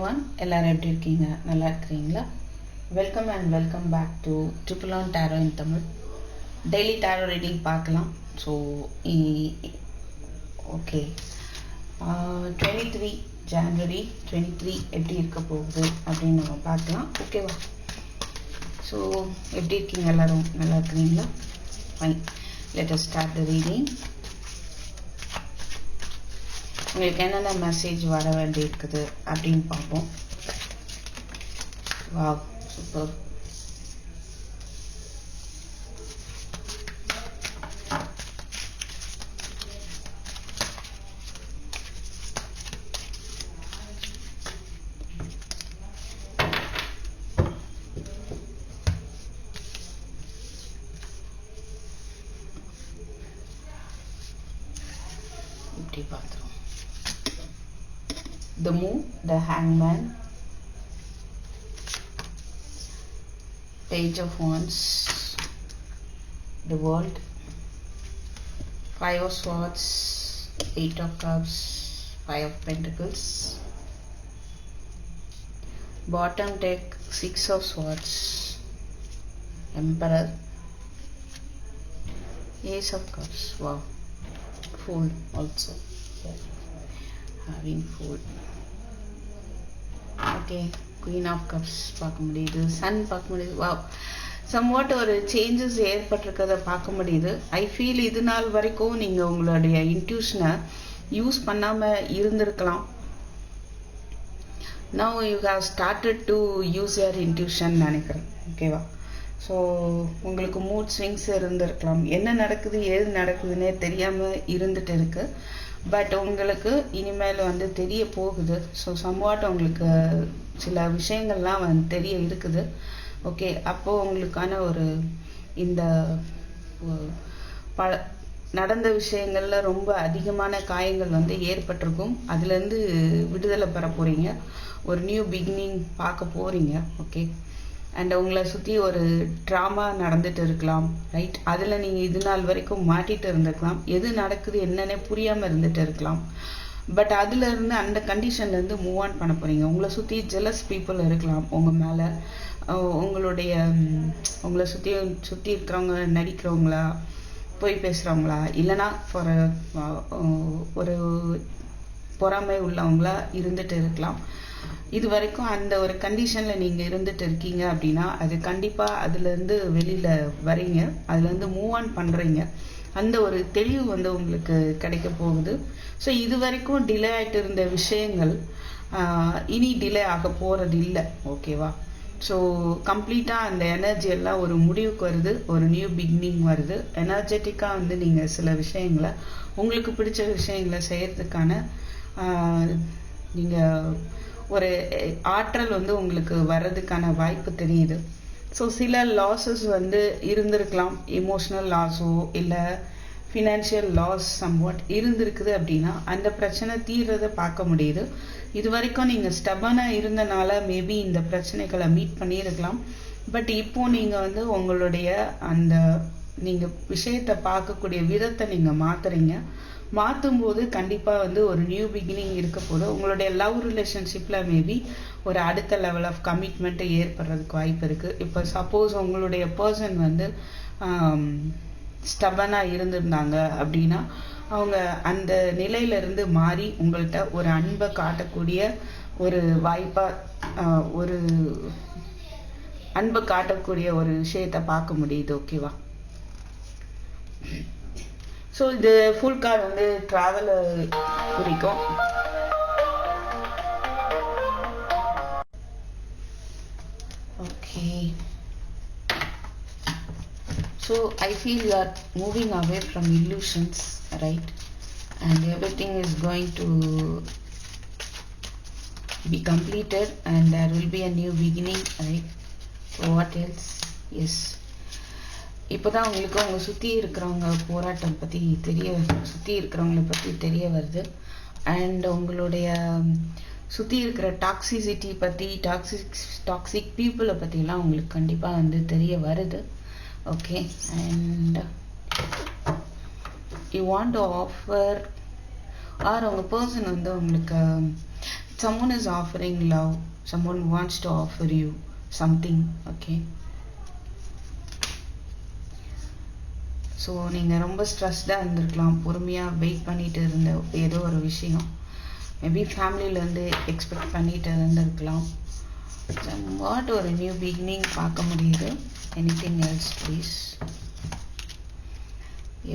everyone, எல்லாரும் எப்படி இருக்கீங்க? நல்லா இருக்கிறீங்களா? Welcome and welcome back to triple on tarot in Tamil. Daily tarot reading பார்க்கலாம். ஸோ ஓகே, 23 ஜான்வரி 23 எப்படி இருக்க போகுது அப்படின்னு நம்ம பார்க்கலாம். ஓகேவா? ஸோ எப்படி இருக்கீங்க? எல்லாரும் நல்லா இருக்கிறீங்களா? Fine, let us start the reading. உங்களுக்கு என்னென்ன மெசேஜ் வர வேண்டி இருக்குது அப்படின்னு பார்ப்போம். Wow, super. இப்படி பார்த்துருவோம். The Moon, the Hangman, Page of Wands, the World, 5 of Swords, 8 of Cups, 5 of Pentacles, bottom deck 6 of Swords, Emperor, Ace of Cups. Wow, Fool also. Yeah. Having Fool. Okay, queen of cups பார்க்க முடியுது, sun பார்க்க முடியுது. Wow, somewhat ஒரு changes ஏற்பட்டிருக்கிறத பார்க்க முடியுது. I feel இது நாள் வரைக்கும் நீங்கள் உங்களுடைய இன்ட்யூஷனை யூஸ் பண்ணாமல் இருந்திருக்கலாம். Now you have started to use your intuition நினைக்கிறேன். ஓகேவா? ஸோ உங்களுக்கு மூட் ஸ்விங்ஸ் இருந்திருக்கலாம். என்ன நடக்குது ஏது நடக்குதுன்னே தெரியாமல் இருந்துட்டு இருக்கு. பட் உங்களுக்கு இனிமேல் தெரிய போகுது. ஸோ சம்வாட் உங்களுக்கு சில விஷயங்கள்லாம் தெரிய இருக்குது. ஓகே, அப்போது உங்களுக்கான ஒரு இந்த நடந்த விஷயங்களில் ரொம்ப அதிகமான காயங்கள் ஏற்பட்டிருக்கும். அதுலேருந்து விடுதலை பெற போகிறீங்க. ஒரு நியூ பிகினிங் பார்க்க போகிறீங்க. ஓகே, அண்ட் உங்களை சுற்றி ஒரு ட்ராமா நடந்துட்டு இருக்கலாம். ரைட், அதில் நீங்கள் இது நாள் வரைக்கும் மாட்டிகிட்டு இருந்திருக்கலாம். எது நடக்குது என்னன்னே புரியாமல் இருந்துட்டு இருக்கலாம். பட் அதுலேருந்து அந்த கண்டிஷன்லேருந்து மூவ் ஆன் பண்ண போகிறீங்க. உங்களை சுற்றி ஜெலஸ் பீப்புள் இருக்கலாம் உங்கள் மேலே. உங்களை சுற்றி இருக்கிறவங்க நடிக்கிறவங்களா, போய் பேசுகிறவங்களா, இல்லைனா ஒரு பொறாமை உள்ளவங்களா இருந்துட்டு இருக்கலாம். இது வரைக்கும் அந்த ஒரு கண்டிஷனில் நீங்கள் இருந்துட்டு இருக்கீங்க அப்படின்னா அது கண்டிப்பாக அதுலேருந்து வெளியில் வரீங்க. அதுலேருந்து மூவ் ஆன் பண்ணுறீங்க. அந்த ஒரு தெளிவு உங்களுக்கு கிடைக்க போகுது. ஸோ இது வரைக்கும் டிலே ஆகிட்டு இருந்த விஷயங்கள் இனி டிலே ஆக போகிறது இல்லை. ஓகேவா? ஸோ கம்ப்ளீட்டாக அந்த எனர்ஜி எல்லாம் ஒரு முடிவுக்கு வருது. ஒரு நியூ பிகினிங் வருது. எனர்ஜெட்டிக்காக நீங்கள் சில விஷயங்களை, உங்களுக்கு பிடிச்ச விஷயங்களை செய்கிறதுக்கான நீங்கள் ஒரு ஆற்றல் உங்களுக்கு வர்றதுக்கான வாய்ப்பு தெரியுது. ஸோ சில லாஸஸ் இருந்திருக்கலாம். எமோஷ்னல் லாஸோ இல்லை ஃபினான்ஷியல் லாஸ் சம்வாட் இருந்திருக்குது அப்படின்னா அந்த பிரச்சனை தீர்றதை பார்க்க முடியுது. இது வரைக்கும் நீங்கள் ஸ்டபனாக இருந்தனால மேபி இந்த பிரச்சனைகளை மீட் பண்ணியிருக்கலாம். பட் இப்போ நீங்கள் உங்களுடைய அந்த நீங்கள் விஷயத்தை பார்க்கக்கூடிய விதத்தை நீங்கள் மாற்றுறீங்க. மாற்றும்போது கண்டிப்பாக ஒரு நியூ பிகினிங் இருக்க போது. உங்களுடைய லவ் ரிலேஷன்ஷிப்பில் மேபி ஒரு அடுத்த லெவல் ஆஃப் கமிட்மெண்ட்டு ஏற்படுறதுக்கு வாய்ப்பு இருக்குது. இப்போ சப்போஸ் உங்களுடைய பர்சன் ஸ்டபனாக இருந்திருந்தாங்க அப்படின்னா அவங்க அந்த நிலையிலிருந்து மாறி உங்கள்கிட்ட ஒரு அன்பை காட்டக்கூடிய ஒரு வாய்ப்பாக, ஒரு அன்பை காட்டக்கூடிய ஒரு விஷயத்தை பார்க்க முடியுது. ஓகேவா? ஸோ இது ஃபுல் கார்டு ட்ராவலை குறிக்கும். Okay, so I feel you are moving away from illusions, right? And everything is going to be completed and there will be a new beginning, right? So what else? Yes, இப்போ தான் உங்களுக்கு அவங்க சுற்றி இருக்கிறவங்க போராட்டம் பற்றி சுற்றி இருக்கிறவங்கள பற்றி தெரிய வருது. அண்ட் உங்களுடைய சுற்றி இருக்கிற டாக்ஸிசிட்டி பற்றி, டாக்ஸிக் பீப்புளை பற்றிலாம் உங்களுக்கு கண்டிப்பாக தெரிய வருது. Okay, and you want to offer or உங்கள் பர்சன் உங்களுக்கு someone is offering love, someone wants to offer you something. Okay, so நீங்கள் ரொம்ப ஸ்ட்ரெஸ்டாக இருந்திருக்கலாம், பொறுமையாக வெயிட் பண்ணிட்டு இருந்த ஏதோ ஒரு விஷயம் மேபி ஃபேமிலியிலேருந்து எக்ஸ்பெக்ட் பண்ணிட்டு இருந்திருக்கலாம். வாட் ஒரு நியூ பிகினிங் பார்க்க முடியுது. Anything else please.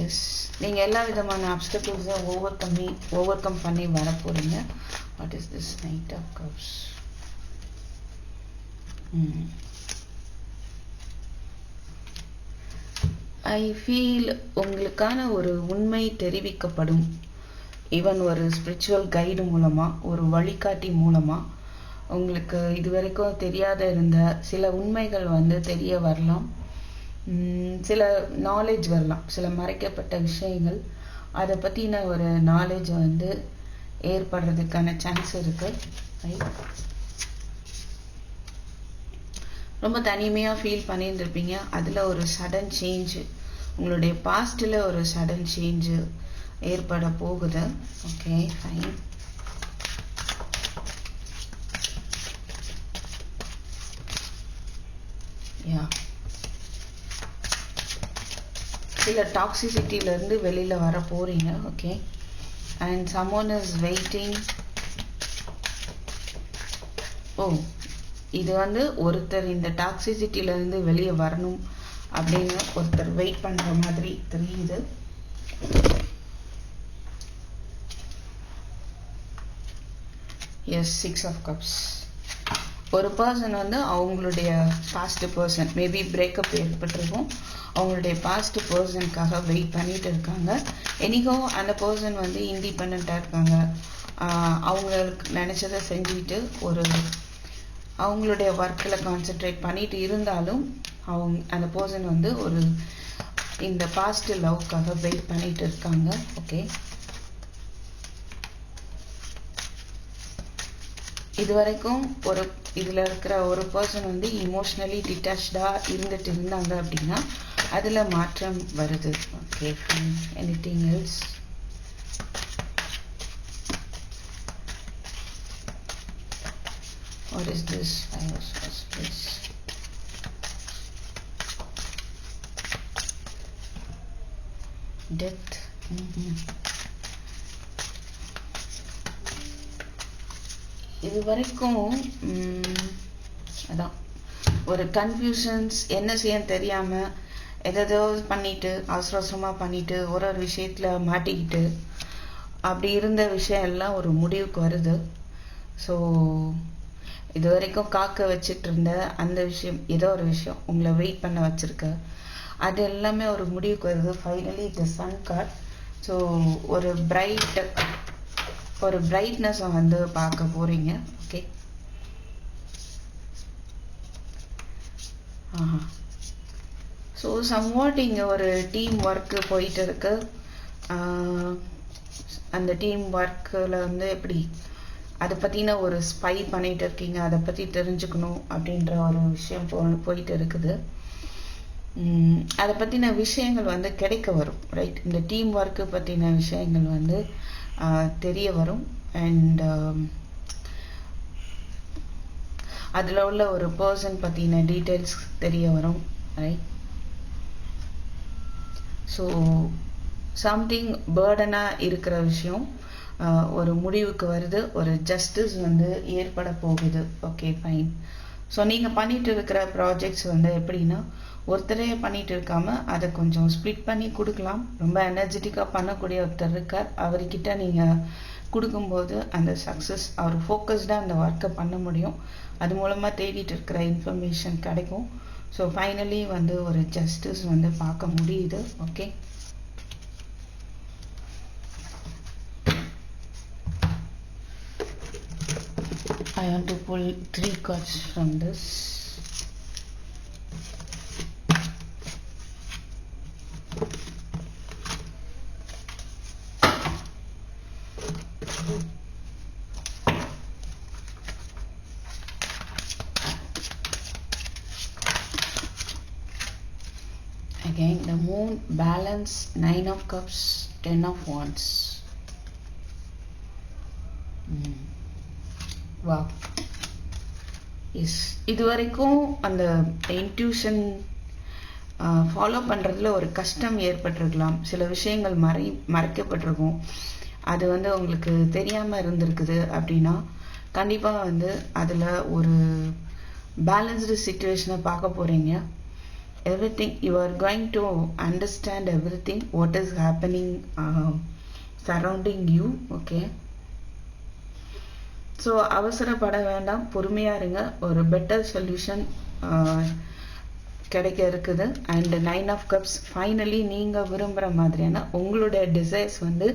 எஸ், நீங்கள் எல்லா விதமான அப்டக்கிள்ஸும் ஓவர் கம் பண்ணி வர போகிறீங்க. What is this knight of cups? I feel உங்களுக்கான ஒரு உண்மை தெரிவிக்கப்படும். ஈவன் ஒரு ஸ்பிரிச்சுவல் கைடு மூலமாக, ஒரு வழிகாட்டி மூலமாக உங்களுக்கு இதுவரைக்கும் தெரியாத இருந்த சில உண்மைகள் வந்து தெரிய வரலாம். சில நாலேஜ் வரலாம், சில மறைக்கப்பட்ட விஷயங்கள், அதை பற்றின ஒரு நாலேஜ் வந்து ஏற்படுறதுக்கான சான்ஸ் இருக்குது. ரொம்ப தனிமையாக ஃபீல் பண்ணியிருந்திருப்பீங்க. அதில் ஒரு சடன் சேஞ்சு, உங்களுடைய பாஸ்டில் ஒரு சடன் சேஞ்சு ஏற்பட போகுது. Okay, fine. யா, சில டாக்ஸிசிட்டியிலேருந்து வெளியில் வர போகிறீங்க. Okay, and someone is waiting. ஓ, இது வந்து ஒருத்தர் இந்த டாக்ஸிசிட்டியிலேருந்து வெளியே வரணும் அப்படின்னு ஒருத்தர் வெயிட் பண்ணுற மாதிரி தெரியுது. Yes, 6 of cups. ஒரு பர்சன் வந்து அவங்களுடைய பாஸ்ட் பர்சன், மேபி பிரேக்கப் ஏற்பட்டிருக்கும், அவங்களுடைய பாஸ்ட் பர்சனுக்காக வெயிட் பண்ணிட்டு இருக்காங்க. எனிகோ அந்த பர்சன் வந்து இண்டிபெண்ட்டாக இருக்காங்க. அவங்களுக்கு நினச்சதை செஞ்சுட்டு அவங்களுடைய ஒர்க்கில் கான்சென்ட்ரேட் பண்ணிட்டு இருந்தாலும் அந்த பர்சன் வந்து இந்த பாஸ்ட் லவ்க்காக வெயிட் பண்ணிட்டு இருக்காங்க. ஓகே, இது வரைக்கும் இதில் இருக்கிற ஒரு பர்சன் வந்து இமோஷ்னலி டிட்டாச்சாக இருந்துட்டு இருந்தாங்க அப்படின்னா அதில் மாற்றம் வருது. Okay, anything else? What is this? I was first place. Death. இது வரைக்கும் அதான் ஒரு கன்ஃபியூஷன்ஸ், என்ன செய்ய தெரியாமல் எதோ பண்ணிட்டு அவசரமாக பண்ணிட்டு ஒரு விஷயத்தில் மாட்டிக்கிட்டு அப்படி இருந்த விஷயம் எல்லாம் ஒரு முடிவுக்கு வருது. ஸோ இது வரைக்கும் காக்க வச்சுட்டு இருந்த அந்த விஷயம், ஏதோ ஒரு விஷயம் உங்களை வெயிட் பண்ண வச்சிருக்க, அது எல்லாமே ஒரு முடிவுக்கு வருது. Finally the sun card. So ஒரு பிரைட்னஸை வந்து பார்க்க போறீங்க. ஓகே, ஸோ சம்வாட் இங்கே ஒரு டீம் ஒர்க்கு போயிட்டு இருக்கு. அந்த டீம் ஒர்க்கில் வந்து எப்படி அதை பற்றின ஒரு ஸ்பை பண்ணிட்டு இருக்கீங்க, அதை பற்றி தெரிஞ்சுக்கணும் அப்படின்ற ஒரு விஷயம் போயிட்டு இருக்குது. அதை பற்றின விஷயங்கள் வந்து கிடைக்க வரும். ரைட், இந்த டீம் ஒர்க்கு பற்றின விஷயங்கள் வந்து தெரிய வரும். அண்ட் அதில் உள்ள ஒரு பர்சன் பற்றின டீட்டெயில்ஸ் தெரிய வரும். ரைட், ஸோ சம்திங் பேர்டனாக இருக்கிற விஷயம் ஒரு முடிவுக்கு வருது, ஒரு ஜஸ்டிஸ் வந்து ஏற்பட போகுது. Okay, fine. ஸோ நீங்கள் பண்ணிட்டு இருக்கிற ப்ராஜெக்ட்ஸ் வந்து எப்படின்னா, ஒருத்தரே பண்ணிட்டு இருக்காம அதை கொஞ்சம் ஸ்ப்ளிட் பண்ணி கொடுக்கலாம். ரொம்ப எனர்ஜெட்டிக்காக பண்ணக்கூடிய ஒருத்தர் இருக்கார், அவர்கிட்ட நீங்கள் கொடுக்கும்போது அந்த சக்ஸஸ், அவர் ஃபோக்கஸ்டாக அந்த ஒர்க்கை பண்ண முடியும். அது மூலமாக தேடிட்டு இருக்கிற இன்ஃபர்மேஷன் கிடைக்கும். ஸோ ஃபைனலி வந்து ஒரு ஜஸ்டிஸ் வந்து பார்க்க முடியுது. Okay, I want to pull 3 cards from this. Again, the moon, balance, 9 of cups, 10 of wands. வா எஸ், இது வரைக்கும் அந்த இன்ட்யூஷன் ஃபாலோ பண்ணுறதுல ஒரு கஷ்டம் ஏற்பட்டிருக்கலாம், சில விஷயங்கள் மறைக்கப்பட்டிருக்கும், அது வந்து உங்களுக்கு தெரியாமல் இருந்திருக்குது அப்படின்னா கண்டிப்பாக வந்து அதில் ஒரு பேலன்ஸ்டு சுச்சுவேஷனை பார்க்க போகிறீங்க. everything you are going to understand everything what is happening surrounding you. okay, so அவசரப்பட வேண்டாம், பொறுமையாக இருங்க, ஒரு பெட்டர் சொல்யூஷன் கிடைக்க இருக்குது. அண்ட் 9 ஆஃப் கப்ஸ் ஃபைனலி நீங்கள் விரும்புகிற மாதிரியான உங்களுடைய டிசைர்ஸ் வந்து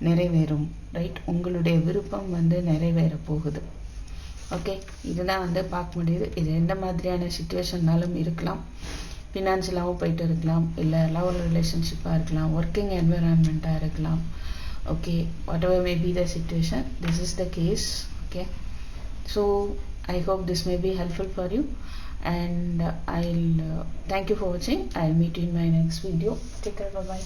நிறைவேறும். ரைட், உங்களுடைய விருப்பம் வந்து நிறைவேற போகுது. ஓகே, இதுதான் வந்து பார்க்க முடியுது. இது எந்த மாதிரியான சுச்சுவேஷன்னாலும் இருக்கலாம், ஃபினான்ஷியலாகவும் போயிட்டு இருக்கலாம், இல்லை லவ் ரிலேஷன்ஷிப்பாக இருக்கலாம், ஒர்க்கிங் என்விரான்மெண்ட்டாக இருக்கலாம். Okay, whatever may be the situation, this is the case. okay, so I hope this may be helpful for you, and I'll thank you for watching. I'll meet you in my next video. Take care, bye bye.